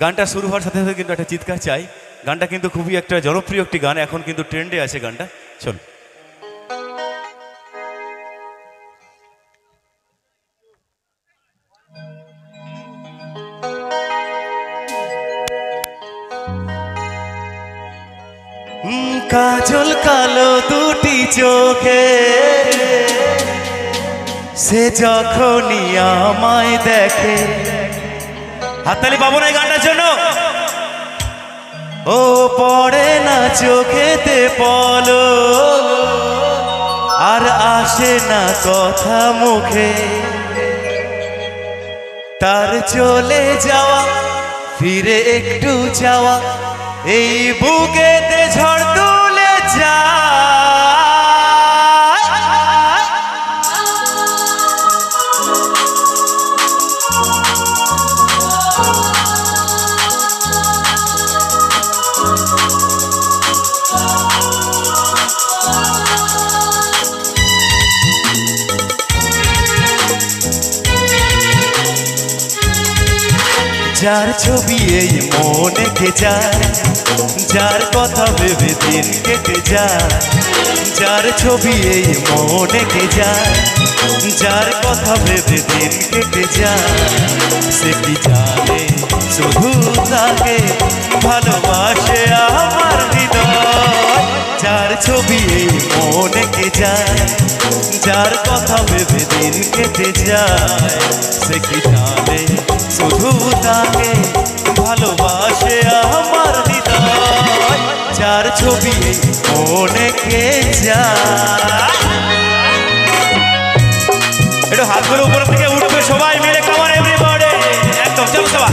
গানটা শুরু হওয়ার সাথে সাথে কিন্তু একটা চিৎকার চাই। গানটা কিন্তু খুবই একটা জনপ্রিয় একটি গান, এখন কিন্তু ট্রেন্ডে আছে গানটা। চল কাজল কালো দুটি চোখে সে যখনই আমায় দেখে। হাততালি পাবো না এই গানটার জন্য। ও পড়ে না চোখেতে পলো, আর আসে না কথা মুখে। তার চলে যাওয়া, ফিরে একটু যাওয়া, এই বুকেতে ঝড় তুলে যায়। যার ছবি এই মনে কে যায়, যার কথা ভেবে দিন কেটে যায়। যার ছবি এই মনে কে যায়, যার কথা ভেবে দিন কেটে যায়। সে কি জানে শুধু তাকে ভালোবাসে আমার হৃদয়। যার ছবি এই মনে কে যায়, যার কথা ভেবে দিন কেটে যায়। সে কি জানে শুধু তাকে ভালোবাসে আমার হৃদয়। যার ছবি মনে কে যায়। একটু হাতগুলো উপর থেকে উঠবে সবাই মিলে, কামান এভরিবডি, একদম চলো সবাই।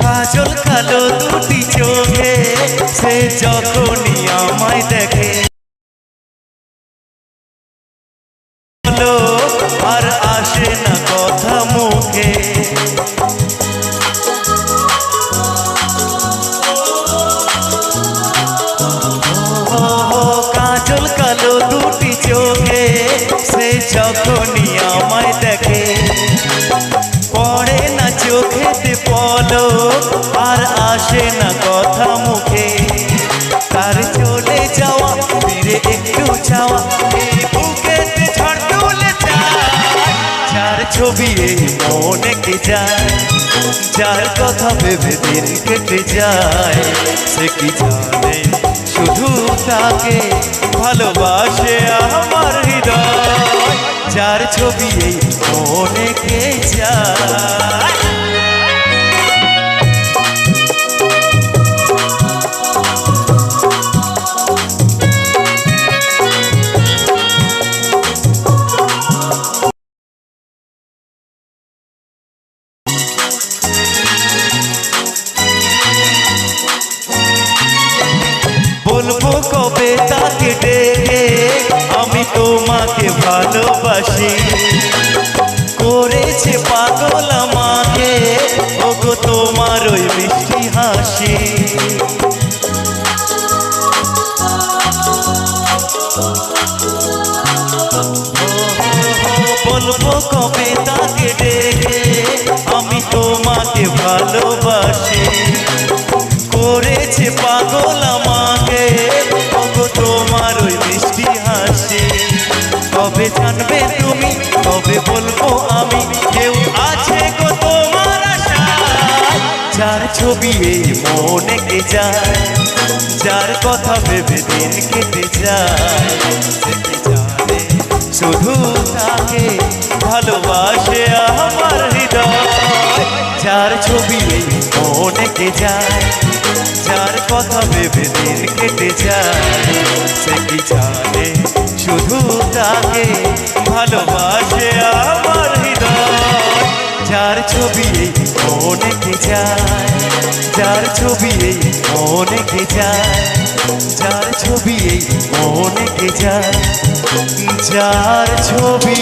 কাজল কালো দুটি চোখে সে যখনই আমায় দেখে, আর আসে না কথা মুখে। কাজল কালো দুটি চোখে সে যখনই আমায় দেখে, পড়ে না চোখেতে পলো, আর আসে না কথা মুখে। তার চলে যাওয়া, ফিরে একটু যাওয়া, এই বুকেতে ঝড় তুলে যায়। যার ছবি এই মনে কে যায়, যার কথা ভেবে দিন কেটে যায়। সে কি জানে শুধু তাকে ভালোবাসে আমার হৃদয়। যার ছবি এই মনে কে যায়। বলবো কবে তাকে ডেকে আমি তোমাকে ভালোবাসি। করেছে পাগল আমাকে ওগো তোমার ওই মিষ্টি হাসি। বলবো কবে তাকে ডেকে আমি তোমাকে ভালোবাসি। করেছে পাগল আমাকে ওগো তোমার ওই মিষ্টি হাসি। কবে জানবে তুমি, কবে বলবো আমি, কেউ আছে গো তোমার আশা। যার ছবি এই মনে কে যায়, যার কথা ভেবে দিন কেটে যায়। সে কি জানে শুধু তাকে ভালোবাসে আমার হৃদয়। যার ছবি এই মনে কে যায়, যার কথা ভেবে দিন কেটে যায়। সে কি জানে শুধু তাকে ভালোবাসে আমার হৃদয়। যার ছবি এই মনে কে যায়, যার ছবি এই মনে কে যায়, যার ছবি এই মনে কে যায়, যার ছবি